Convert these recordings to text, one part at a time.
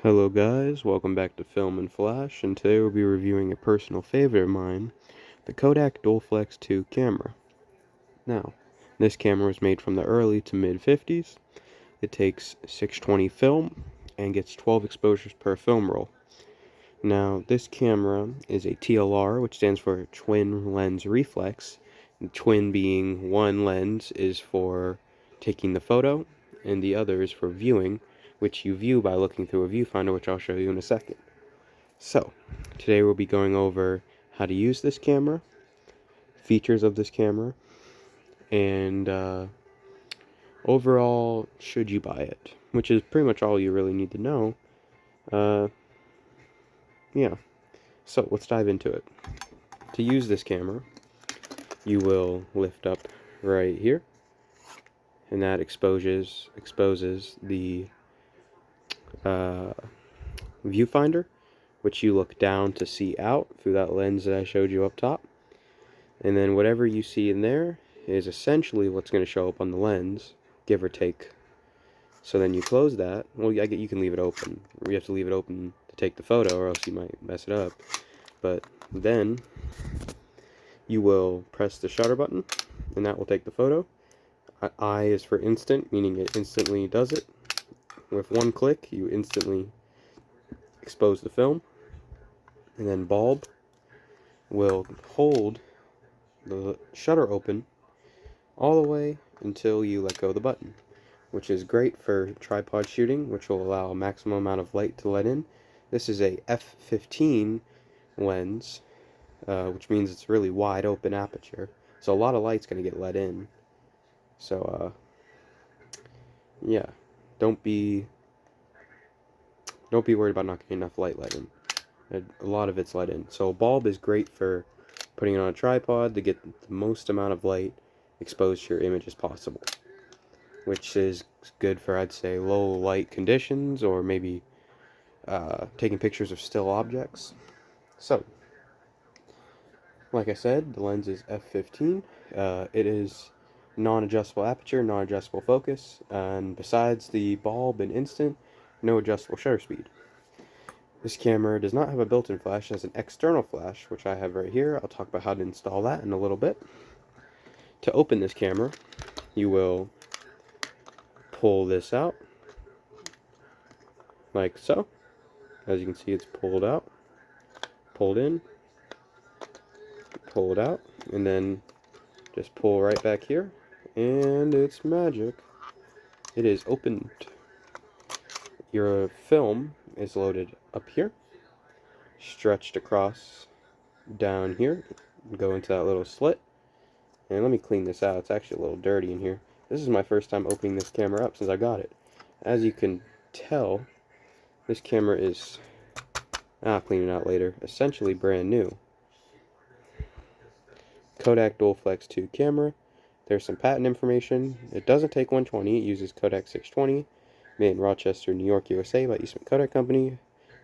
Hello guys, welcome back to Film and Flash, and today we'll be reviewing a personal favorite of mine, the Kodak Dualflex 2 camera. Now, this camera was made from the early to mid-50s. It takes 620 film and gets 12 exposures per film roll. Now, this camera is a TLR, which stands for Twin Lens Reflex. And twin being one lens is for taking the photo, and the other is for viewing, which you view by looking through a viewfinder, which I'll show you in a second. So, today we'll be going over how to use this camera, features of this camera, and overall, should you buy it, which is pretty much all you really need to know. Yeah, so let's dive into it. To use this camera, you will lift up right here, and that exposes the viewfinder, which you look down to see out through that lens that I showed you up top. And then whatever you see in there is essentially what's going to show up on the lens, give or take. So then you close that. Well, you can leave it open. You have to leave it open to take the photo, or else you might mess it up. But then you will press the shutter button, and that will take the photo. I is for instant, meaning it instantly does it. With one click, you instantly expose the film. And then bulb will hold the shutter open all the way until you let go of the button, which is great for tripod shooting, which will allow a maximum amount of light to let in. This is a f/15 lens, which means it's really wide open aperture, so a lot of light's going to get let in. So yeah, don't be worried about not getting enough light let in. A lot of it's let in. So a bulb is great for putting it on a tripod to get the most amount of light exposed to your image as possible, which is good for, I'd say, low light conditions, or maybe taking pictures of still objects. So, like I said, the lens is f/15. It is non-adjustable aperture, non-adjustable focus, and besides the bulb and instant, no adjustable shutter speed. This camera does not have a built-in flash, it has an external flash, which I have right here. I'll talk about how to install that in a little bit. To open this camera, you will pull this out, like so. As you can see, it's pulled out, pulled in, pulled out, and then just pull right back here, and it's magic. It is opened. Your film is loaded up here, stretched across down here, go into that little slit. And let me clean this out. It's actually a little dirty in here. This is my first time opening this camera up since I got it. As you can tell, this camera is, I'll clean it out later, essentially brand new. Kodak Dualflex 2 camera. There's some patent information. It doesn't take 120. It uses Kodak 620, made in Rochester, New York, USA by Eastman Kodak Company.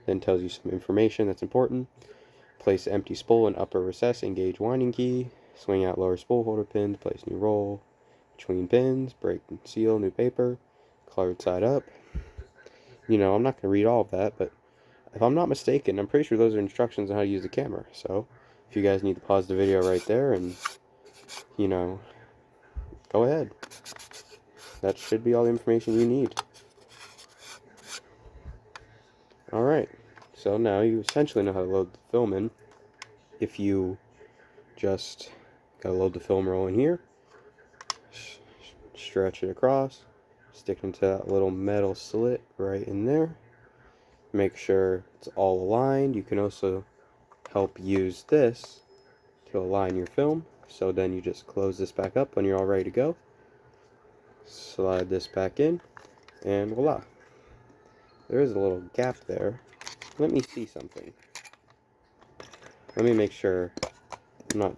Then tells you some information that's important. Place empty spool in upper recess, engage winding key. Swing out lower spool holder pins, place new roll between pins, break and seal new paper, colored side up. You know, I'm not going to read all of that, but if I'm not mistaken, I'm pretty sure those are instructions on how to use the camera. So, if you guys need to pause the video right there and, you know, go ahead. That should be all the information you need. Alright, so now you essentially know how to load the film in. If you just gotta load the film roll in here, stretch it across, stick it into that little metal slit right in there. Make sure it's all aligned. You can also help use this to align your film. So then you just close this back up when you're all ready to go. Slide this back in, and voila. There is a little gap there. Let me see something. Let me make sure I'm not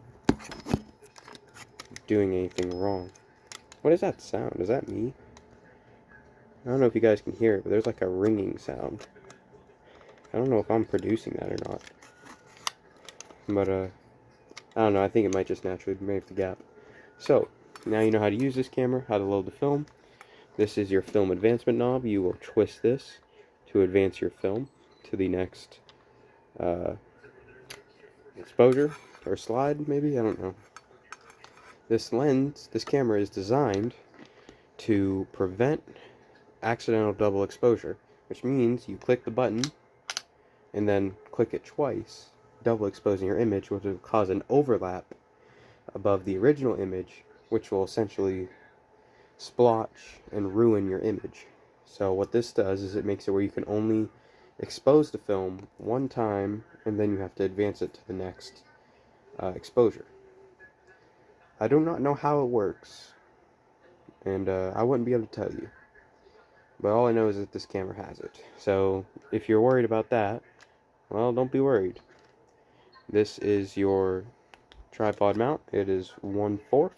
doing anything wrong. What is that sound? Is that me? I don't know if you guys can hear it, but there's like a ringing sound. I don't know if I'm producing that or not. But, I don't know. I think it might just naturally make the gap. So, now you know how to use this camera, how to load the film. This is your film advancement knob. You will twist this to advance your film to the next exposure or slide, maybe, I don't know. This camera is designed to prevent accidental double exposure, which means you click the button and then click it twice, double exposing your image, which will cause an overlap above the original image, which will essentially splotch and ruin your image. So what this does is it makes it where you can only expose the film one time, and then you have to advance it to the next exposure. I do not know how it works, and I wouldn't be able to tell you. But all I know is that this camera has it. So if you're worried about that, well, don't be worried. This is your tripod mount. It is 1/4.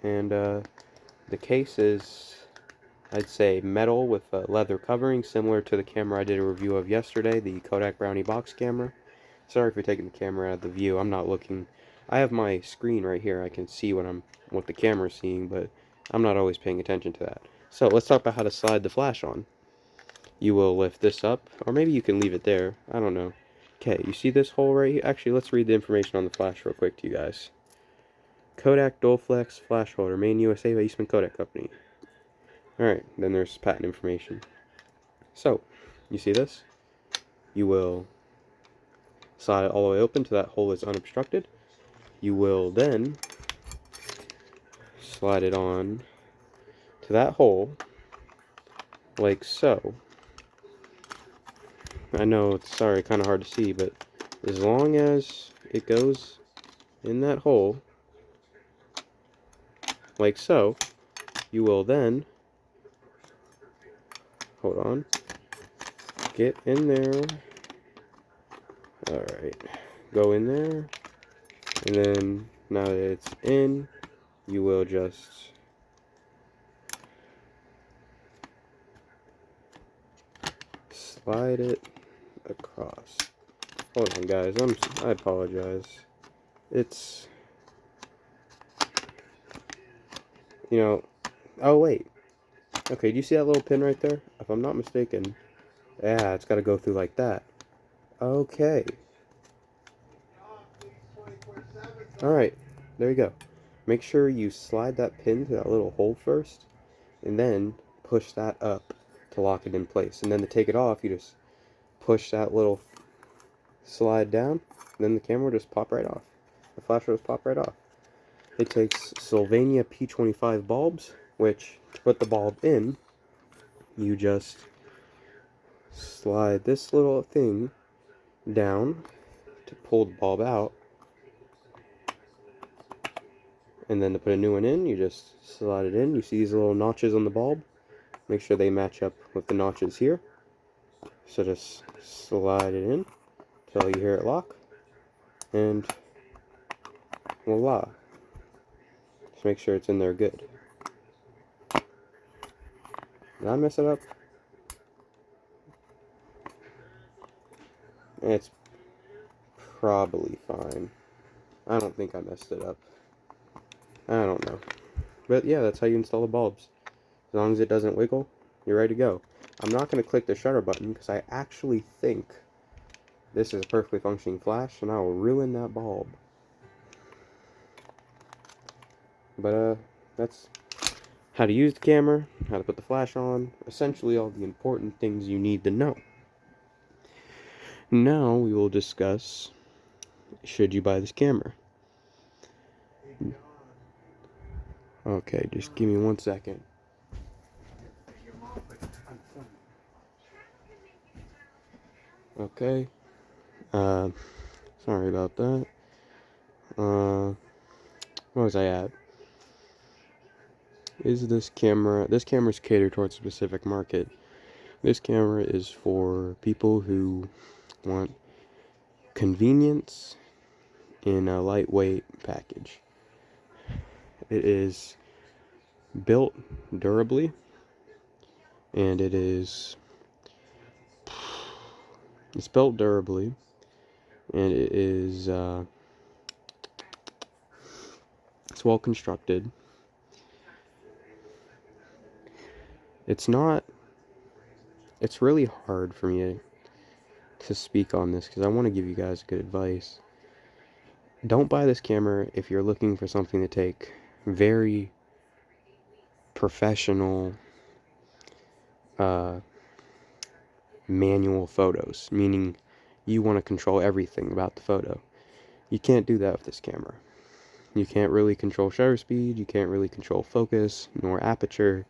And the case is, I'd say, metal with a leather covering, similar to the camera I did a review of yesterday, the Kodak Brownie box camera. Sorry for taking the camera out of the view. I'm not looking. I have my screen right here. I can see what the camera's seeing, but I'm not always paying attention to that. So let's talk about how to slide the flash on. You will lift this up, or maybe you can leave it there. I don't know. Okay, you see this hole right here? Actually, let's read the information on the flash real quick to you guys. Kodak Dualflex flash holder, made in USA by Eastman Kodak Company. Alright, then there's patent information. So, you see this? You will slide it all the way open till that hole is unobstructed. You will then slide it on to that hole, like so. I know it's kind of hard to see, but as long as it goes in that hole, like so, you will then, hold on, get in there. Alright, go in there, and then now that it's in, you will just slide it across. Hold on, guys. I apologize. It's, oh wait. Okay, do you see that little pin right there? If I'm not mistaken, yeah, it's got to go through like that. Okay. Alright, there you go. Make sure you slide that pin to that little hole first, and then push that up to lock it in place. And then to take it off, you just push that little slide down, and then the camera will just pop right off. The flash will just pop right off. It takes Sylvania P25 bulbs, which, to put the bulb in, you just slide this little thing down to pull the bulb out, and then to put a new one in, you just slide it in. You see these little notches on the bulb? Make sure they match up with the notches here. So just slide it in until you hear it lock, and voila. Just make sure it's in there good. Did I mess it up? It's probably fine. I don't think I messed it up. I don't know. But yeah, that's how you install the bulbs. As long as it doesn't wiggle, you're ready to go. I'm not going to click the shutter button because I actually think this is a perfectly functioning flash, and I will ruin that bulb. But that's how to use the camera, how to put the flash on, essentially all the important things you need to know. Now we will discuss, should you buy this camera? Okay, just give me 1 second. Okay. Sorry about that. Where was I at? This camera's catered towards a specific market. This camera is for people who want convenience in a lightweight package. It is built durably, and it's built durably, and it is it's well constructed. It's not it's really hard for me to speak on this because I want to give you guys good advice. Don't buy this camera if you're looking for something to take very professional manual photos, meaning you want to control everything about the photo. You can't do that with this camera. You can't really control shutter speed, you can't really control focus, nor aperture,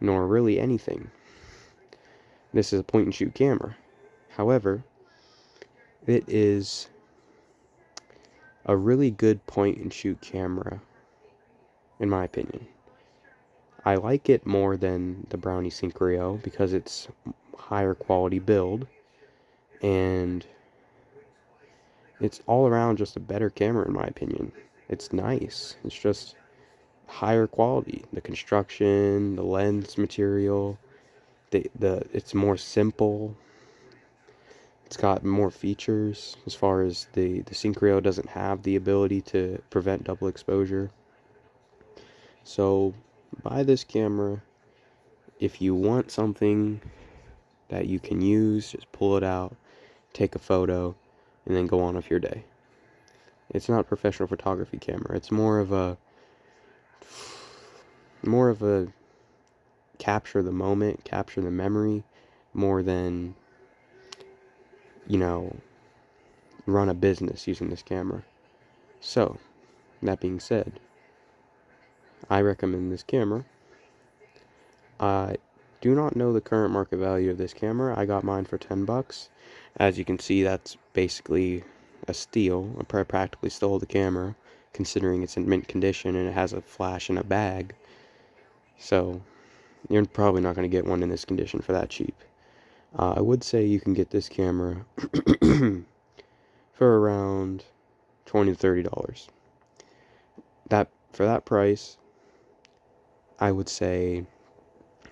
nor really anything. This is a point and shoot camera. However, it is a really good point and shoot camera, in my opinion. I like it more than the Brownie Syncro because it's higher quality build, and it's all around just a better camera in my opinion. It's nice. It's just higher quality. The construction, the lens material, it's more simple. It's got more features as far as the Syncro doesn't have the ability to prevent double exposure. So buy this camera if you want something that you can use. Just pull it out, take a photo, and then go on with your day. It's not a professional photography camera. It's more of a capture the moment, capture the memory, more than, you know, run a business using this camera. So, that being said, I recommend this camera. I do not know the current market value of this camera. I got mine for $10. As you can see, that's basically a steal. I practically stole the camera, considering it's in mint condition and it has a flash in a bag. So, you're probably not going to get one in this condition for that cheap. I would say you can get this camera for around $20 to $30. For that price, I would say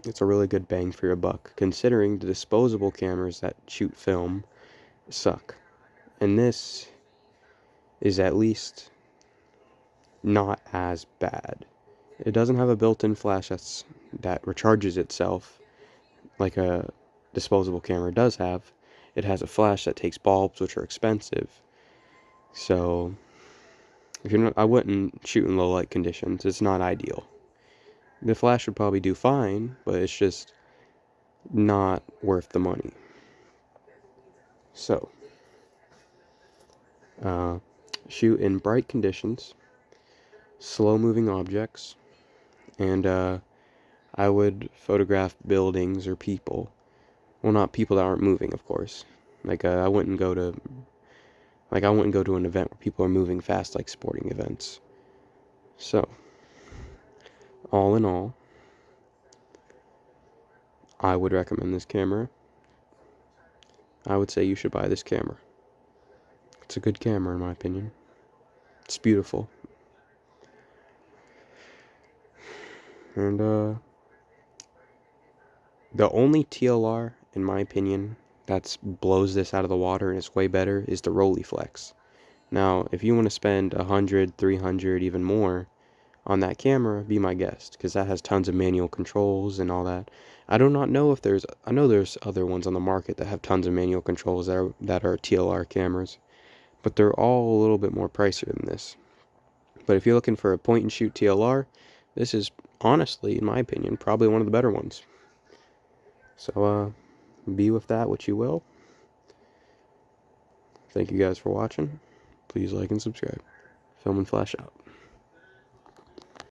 it's a really good bang for your buck, considering the disposable cameras that shoot film suck. And this is at least not as bad. It doesn't have a built-in flash that recharges itself like a disposable camera does have. It has a flash that takes bulbs, which are expensive. So, if you're not, I wouldn't shoot in low light conditions. It's not ideal. The flash would probably do fine, but it's just not worth the money. So, shoot in bright conditions, slow moving objects, and I would photograph buildings or people. Well, not people that aren't moving, of course. Like I wouldn't go to an event where people are moving fast, like sporting events. So, all in all, I would recommend this camera. I would say you should buy this camera. It's a good camera in my opinion. It's beautiful. And the only TLR in my opinion that blows this out of the water and is way better is the Rolleiflex. Now, if you want to spend 100, 300, even more on that camera, be my guest, because that has tons of manual controls and all that. I do not know if I know there's other ones on the market that have tons of manual controls that are TLR cameras, but they're all a little bit more pricier than this. But if you're looking for a point and shoot TLR, this is honestly, in my opinion, probably one of the better ones. So, be with that what you will. Thank you guys for watching. Please like and subscribe. Film and Flash out.